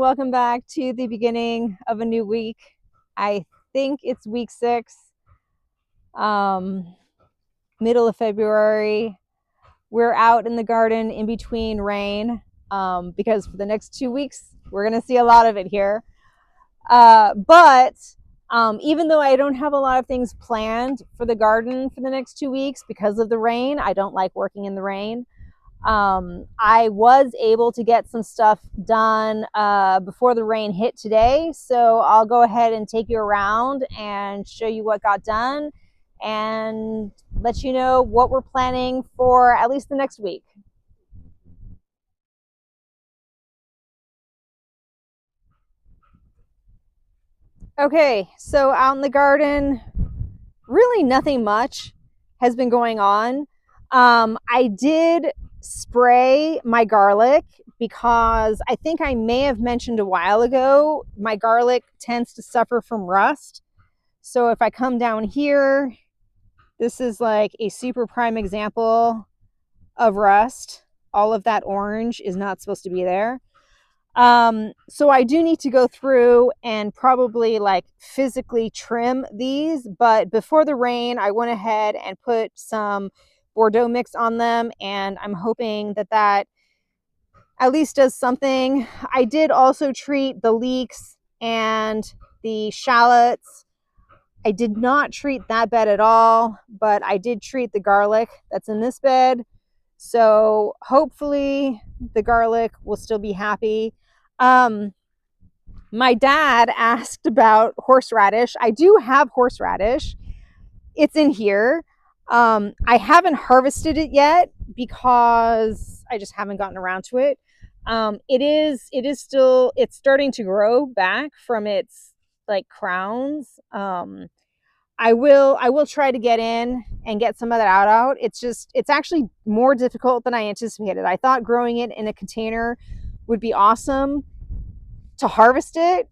welcome back to the beginning of a new week. I think it's week 6, middle of February. We're out in the garden in between rain because for the next 2 weeks, we're going to see a lot of it here. But even though I don't have a lot of things planned for the garden for the next 2 weeks because of the rain, I don't like working in the rain. I was able to get some stuff done before the rain hit today, so I'll go ahead and take you around and show you what got done and let you know what we're planning for at least the next week. Okay, so out in the garden, really nothing much has been going on. I did spray my garlic because I think I may have mentioned a while ago, my garlic tends to suffer from rust. So if I come down here, this is like a super prime example of rust. All of that orange is not supposed to be there. So I do need to go through and probably like physically trim these, but before the rain, I went ahead and put some Bordeaux mix on them, and I'm hoping that that at least does something. I did also treat the leeks and the shallots. I did not treat that bed at all, but I did treat the garlic that's in this bed. So hopefully the garlic will still be happy. My dad asked about horseradish. I do have horseradish. It's in here. I haven't harvested it yet because I just haven't gotten around to it. It is still, it's starting to grow back from its like crowns. I will try to get in and get some of that out. It's actually more difficult than I anticipated. I thought growing it in a container would be awesome to harvest it,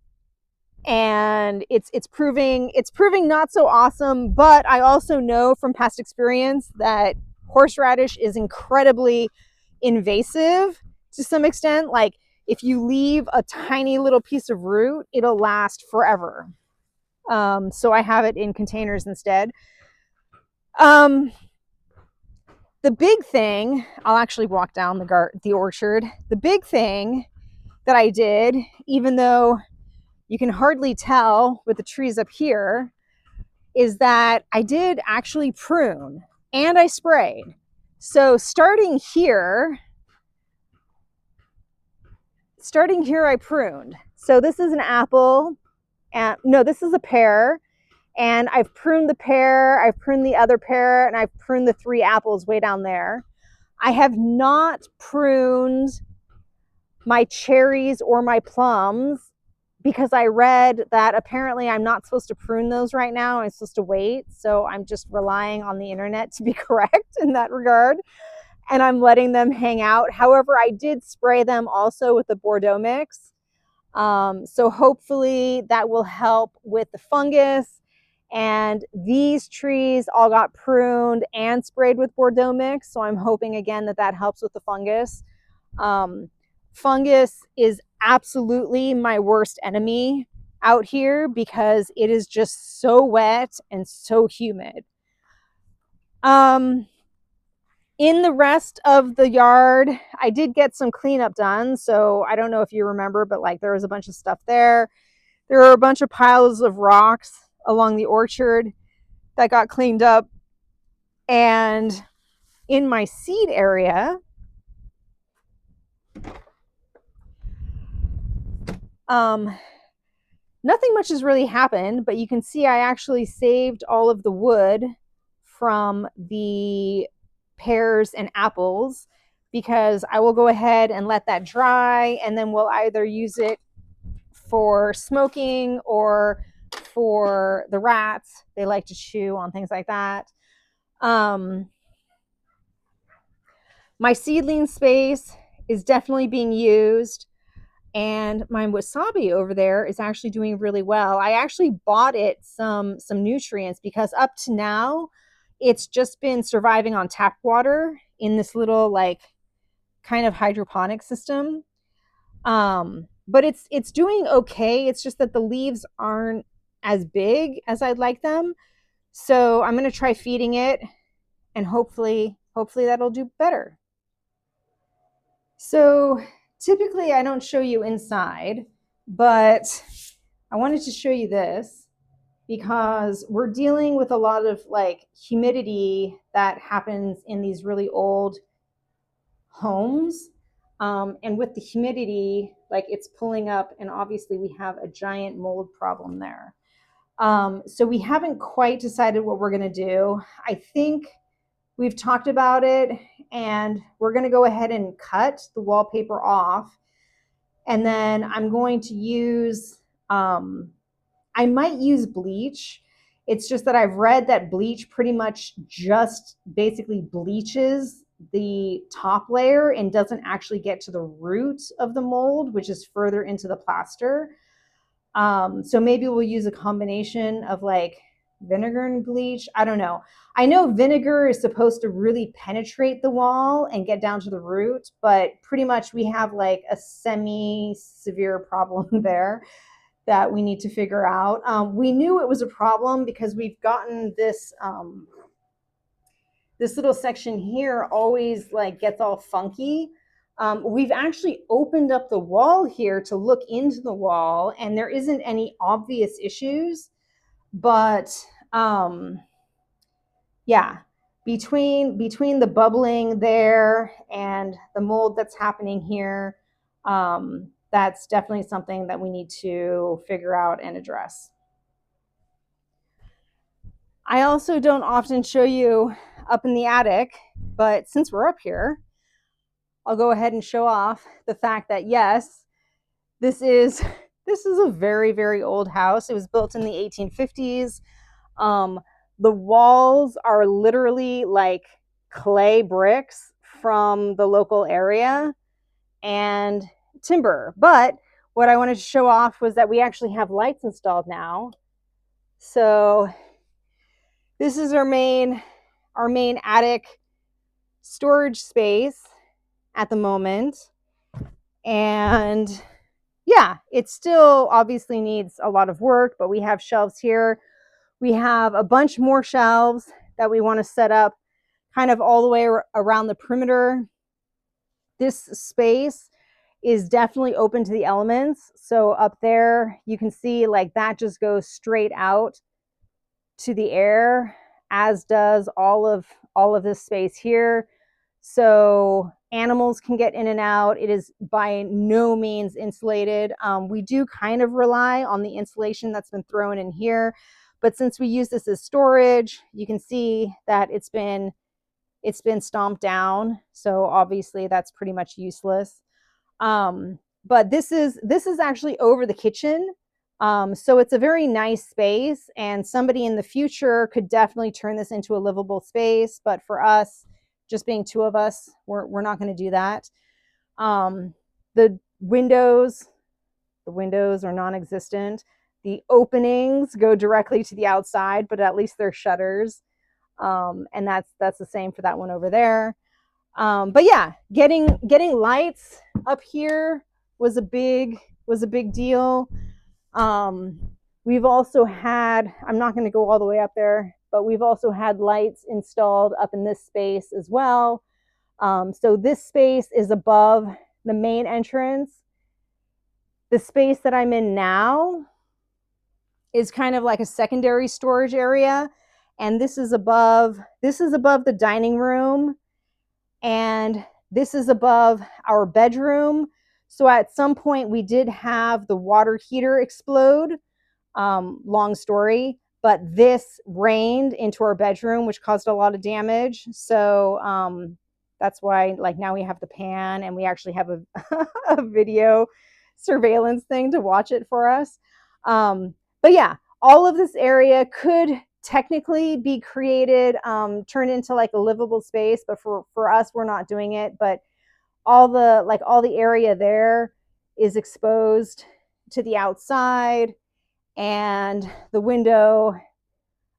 and it's proving not so awesome. But I also know from past experience that horseradish is incredibly invasive to some extent. Like if you leave a tiny little piece of root, it'll last forever. So I have it in containers instead. The big thing, I'll actually walk down the orchard. The big thing that I did, even though you can hardly tell with the trees up here, is that I did actually prune and I sprayed. So starting here I pruned. So this is an apple, and no, this is a pear, and I've pruned the pear, I've pruned the other pear, and I've pruned the 3 apples way down there. I have not pruned my cherries or my plums because I read that apparently I'm not supposed to prune those right now. I'm supposed to wait. So I'm just relying on the internet to be correct in that regard. And I'm letting them hang out. However, I did spray them also with the Bordeaux mix. So hopefully that will help with the fungus. And these trees all got pruned and sprayed with Bordeaux mix. So I'm hoping again that that helps with the fungus. Fungus is absolutely my worst enemy out here because it is just so wet and so humid. In the rest of the yard, I did get some cleanup done. So I don't know if you remember, but like there was a bunch of stuff there. There are a bunch of piles of rocks along the orchard that got cleaned up. And in my seed area, nothing much has really happened, but you can see I actually saved all of the wood from the pears and apples because I will go ahead and let that dry, and then we'll either use it for smoking or for the rats. They like to chew on things like that. My seedling space is definitely being used, and my wasabi over there is actually doing really well. I actually bought it some nutrients because up to now it's just been surviving on tap water in this little like kind of hydroponic system. but it's doing okay. It's just that the leaves aren't as big as I'd like them. So I'm going to try feeding it, and hopefully that'll do better. So typically I don't show you inside, but I wanted to show you this because we're dealing with a lot of like humidity that happens in these really old homes. And with the humidity, like it's pulling up, and obviously we have a giant mold problem there. So we haven't quite decided what we're going to do. I think we've talked about it, and we're going to go ahead and cut the wallpaper off. And then I'm going to use, I might use bleach. It's just that I've read that bleach pretty much just basically bleaches the top layer and doesn't actually get to the root of the mold, which is further into the plaster. So maybe we'll use a combination of like vinegar and bleach. I don't know. I know vinegar is supposed to really penetrate the wall and get down to the root, but pretty much we have like a semi-severe problem there that we need to figure out. We knew it was a problem because we've gotten this this little section here always like gets all funky. We've actually opened up the wall here to look into the wall, and there isn't any obvious issues, but yeah, between the bubbling there and the mold that's happening here, that's definitely something that we need to figure out and address. I also don't often show you up in the attic, but since we're up here, I'll go ahead and show off the fact that yes, this is a very, very old house. It was built in the 1850s. The walls are literally like clay bricks from the local area and timber. But what I wanted to show off was that we actually have lights installed now. So this is our main attic storage space at the moment. And yeah, it still obviously needs a lot of work, but we have shelves here. We have a bunch more shelves that we want to set up kind of all the way around the perimeter. This space is definitely open to the elements. So up there, you can see like that just goes straight out to the air, as does all of this space here. So animals can get in and out. It is by no means insulated. We do kind of rely on the insulation that's been thrown in here, but since we use this as storage, you can see that it's been stomped down. So obviously that's pretty much useless. But this is actually over the kitchen. So it's a very nice space, and somebody in the future could definitely turn this into a livable space. But for us, just being two of us, we're not going to do that. The windows are non-existent. The openings go directly to the outside, but at least they're shutters. And that's the same for that one over there. But yeah, getting lights up here was a big deal. We've also had, I'm not going to go all the way up there, but we've also had lights installed up in this space as well. So this space is above the main entrance. The space that I'm in now is kind of like a secondary storage area. And this is above the dining room, and this is above our bedroom. So at some point we did have the water heater explode. Long story, but this rained into our bedroom, which caused a lot of damage. So that's why like now we have the pan, and we actually have a video surveillance thing to watch it for us. But yeah, all of this area could technically be created, turned into like a livable space, but for us, we're not doing it. But all the area there is exposed to the outside, and the window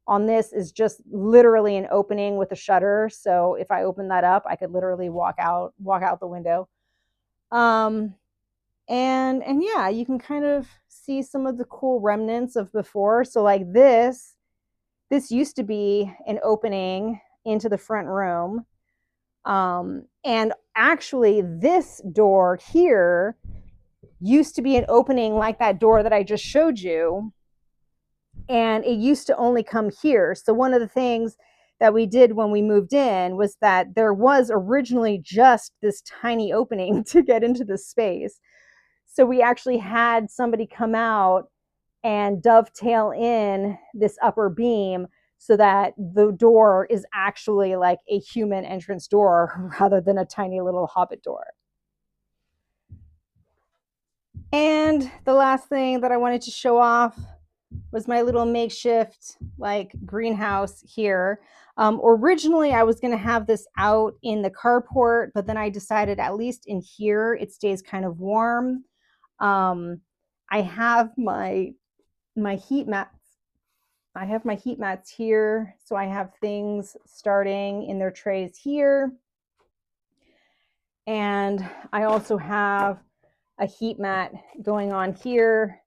on this is just literally an opening with a shutter. So if I open that up, I could literally walk out the window. And yeah, you can kind of see some of the cool remnants of before. So like this used to be an opening into the front room. And actually this door here used to be an opening like that door that I just showed you. And it used to only come here. So one of the things that we did when we moved in was that there was originally just this tiny opening to get into this space. So we actually had somebody come out and dovetail in this upper beam so that the door is actually like a human entrance door rather than a tiny little hobbit door. And the last thing that I wanted to show off was my little makeshift like greenhouse here. Originally, I was going to have this out in the carport, but then I decided at least in here it stays kind of warm. I have my heat mats. I have my heat mats here, so I have things starting in their trays here. And I also have a heat mat going on here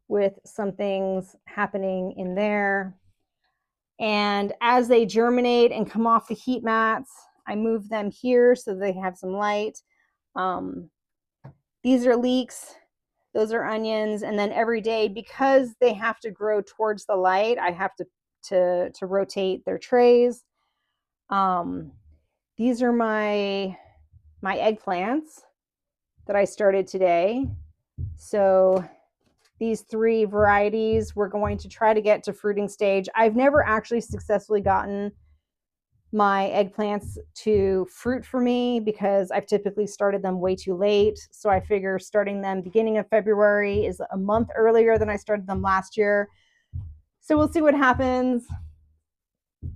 with some things happening in there. And as they germinate and come off the heat mats, I move them here so they have some light. These are leeks. Those are onions. And then every day, because they have to grow towards the light, I have to rotate their trays. These are my eggplants that I started today. So these 3 varieties, we're going to try to get to fruiting stage. I've never actually successfully gotten my eggplants to fruit for me because I've typically started them way too late. So I figure starting them beginning of February is a month earlier than I started them last year. So we'll see what happens.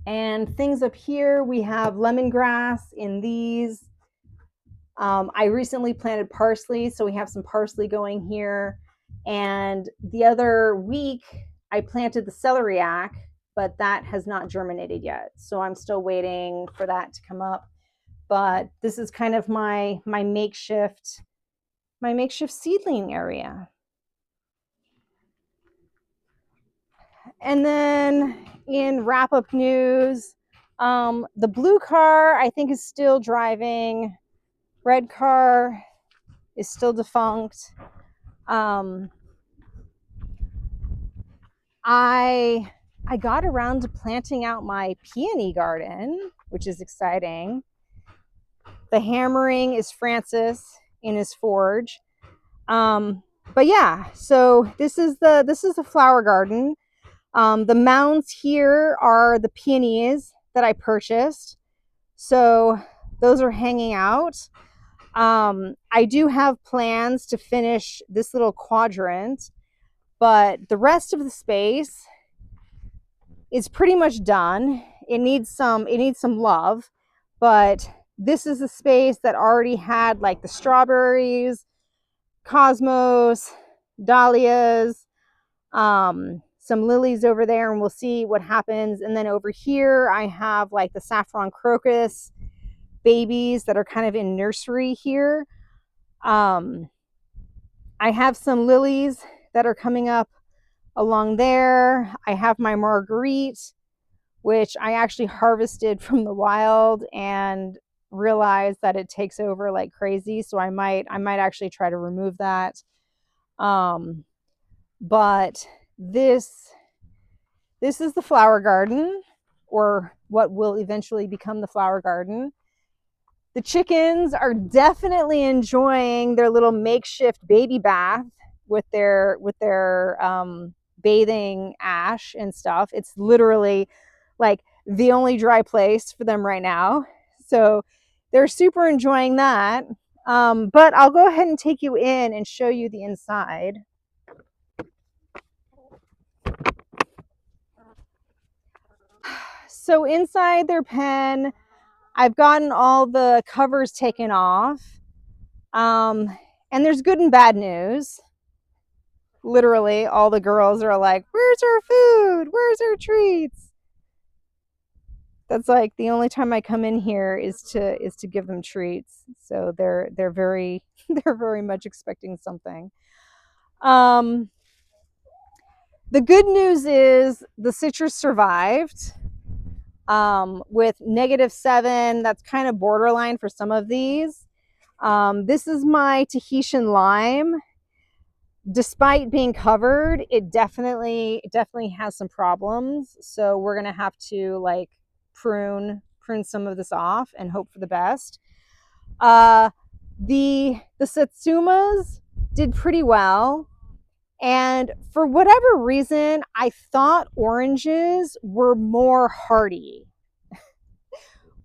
And things up here, we have lemongrass in these. I recently planted parsley, so we have some parsley going here. And the other week, I planted the celeriac, but that has not germinated yet. So I'm still waiting for that to come up. But this is kind of my makeshift seedling area. And then in wrap-up news, the blue car, I think, is still driving. Red car is still defunct. I got around to planting out my peony garden, which is exciting. The hammering is Francis in his forge. But yeah, so this is the flower garden. The mounds here are the peonies that I purchased. So those are hanging out. I do have plans to finish this little quadrant, but the rest of the space is pretty much done. It needs some love, but this is a space that already had like the strawberries, cosmos, dahlias, some lilies over there, and we'll see what happens. And then over here I have like the saffron crocus babies that are kind of in nursery here. I have some lilies that are coming up along there. I have my marguerite, which I actually harvested from the wild and realized that it takes over like crazy. So I might actually try to remove that. But this is the flower garden, or what will eventually become the flower garden. The chickens are definitely enjoying their little makeshift baby bath with their bathing ash and stuff. It's literally like the only dry place for them right now. So they're super enjoying that. But I'll go ahead and take you in and show you the inside. So inside their pen, I've gotten all the covers taken off. And there's good and bad news. Literally, all the girls are like, where's our food? Where's our treats? That's like the only time I come in here is to give them treats. So they're very they're very much expecting something. Um, the good news is the citrus survived. With -7, that's kind of borderline for some of these. This is my Tahitian lime. Despite being covered, it definitely has some problems. So we're gonna have to like prune some of this off and hope for the best. The satsumas did pretty well. And for whatever reason, I thought oranges were more hardy,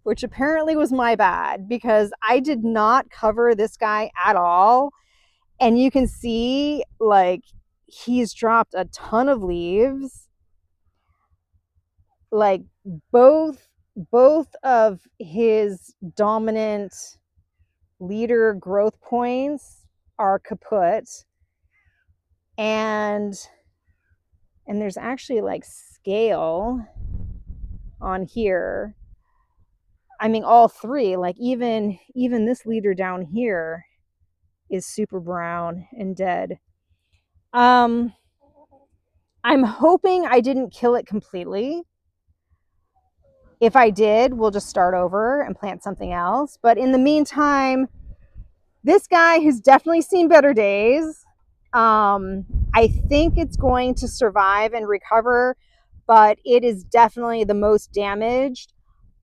which apparently was my bad because I did not cover this guy at all. And you can see like he's dropped a ton of leaves. Like both of his dominant leader growth points are kaput. And there's actually like scale on here. I mean, all three, like even this leader down here is super brown and dead. I'm hoping I didn't kill it completely. If I did, we'll just start over and plant something else. But in the meantime, this guy has definitely seen better days. I think it's going to survive and recover, but it is definitely the most damaged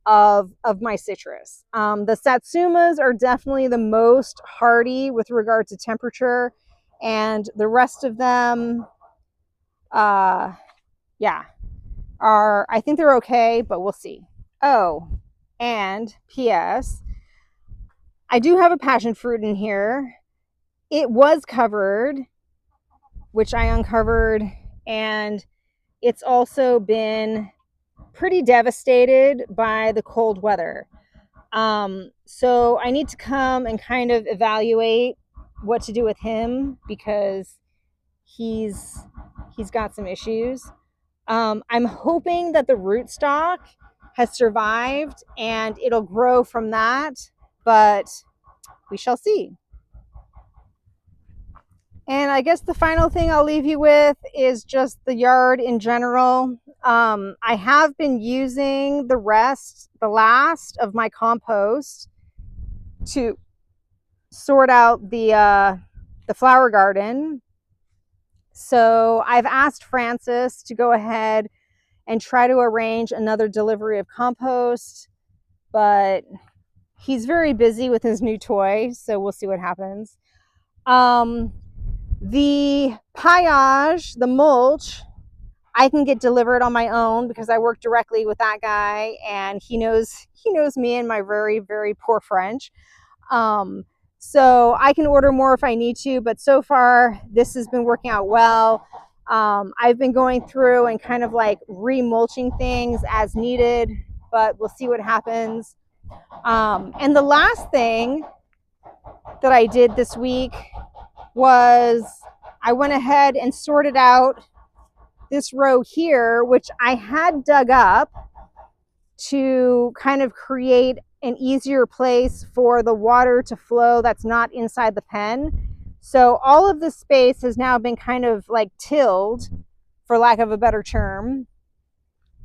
of my citrus. The satsumas are definitely the most hardy with regard to temperature, and the rest of them, yeah, I think they're okay, but we'll see. Oh, and P.S. I do have a passion fruit in here. It was covered, which I uncovered, and it's also been pretty devastated by the cold weather. So I need to come and kind of evaluate what to do with him because he's got some issues. I'm hoping that the rootstock has survived and it'll grow from that, but we shall see. And I guess the final thing I'll leave you with is just the yard in general. I have been using the last of my compost to sort out the flower garden. So I've asked Francis to go ahead and try to arrange another delivery of compost, but he's very busy with his new toy, so we'll see what happens. The paillage, the mulch, I can get delivered on my own because I work directly with that guy and he knows me and my very, very poor French. So I can order more if I need to, but so far this has been working out well. I've been going through and kind of like remulching things as needed, but we'll see what happens. And the last thing that I did this week was I went ahead and sorted out this row here, which I had dug up to kind of create an easier place for the water to flow that's not inside the pen. So all of this space has now been kind of like tilled, for lack of a better term.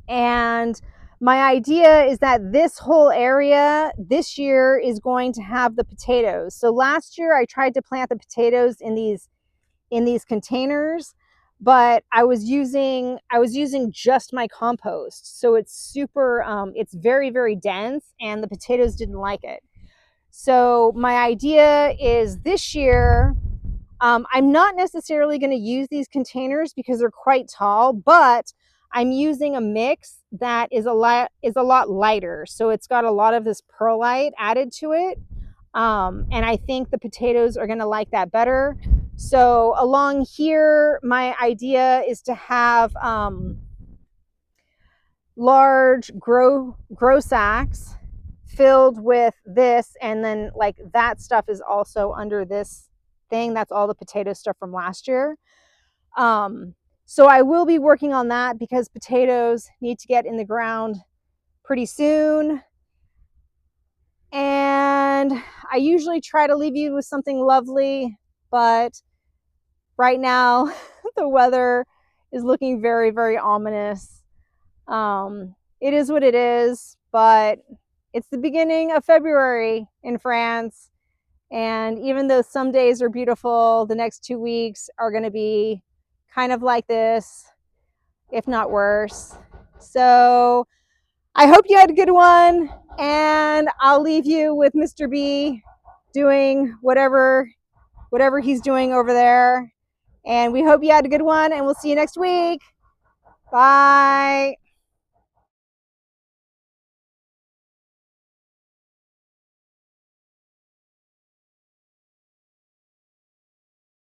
And my idea is that this whole area this year is going to have the potatoes. So last year I tried to plant the potatoes in these containers, but I was using just my compost. So it's super, it's very, very dense and the potatoes didn't like it. So my idea is this year, I'm not necessarily going to use these containers because they're quite tall, but I'm using a mix that is a lot lighter. So it's got a lot of this perlite added to it. And I think the potatoes are going to like that better. So along here, my idea is to have large grow sacks filled with this, and then like that stuff is also under this thing. That's all the potato stuff from last year. So I will be working on that because potatoes need to get in the ground pretty soon. And I usually try to leave you with something lovely, but right now the weather is looking very, very ominous. It is what it is, but it's the beginning of February in France. And even though some days are beautiful, the next 2 weeks are going to be kind of like this, if not worse. So I hope you had a good one, and I'll leave you with Mr. B doing whatever he's doing over there. And we hope you had a good one, and we'll see you next week. Bye.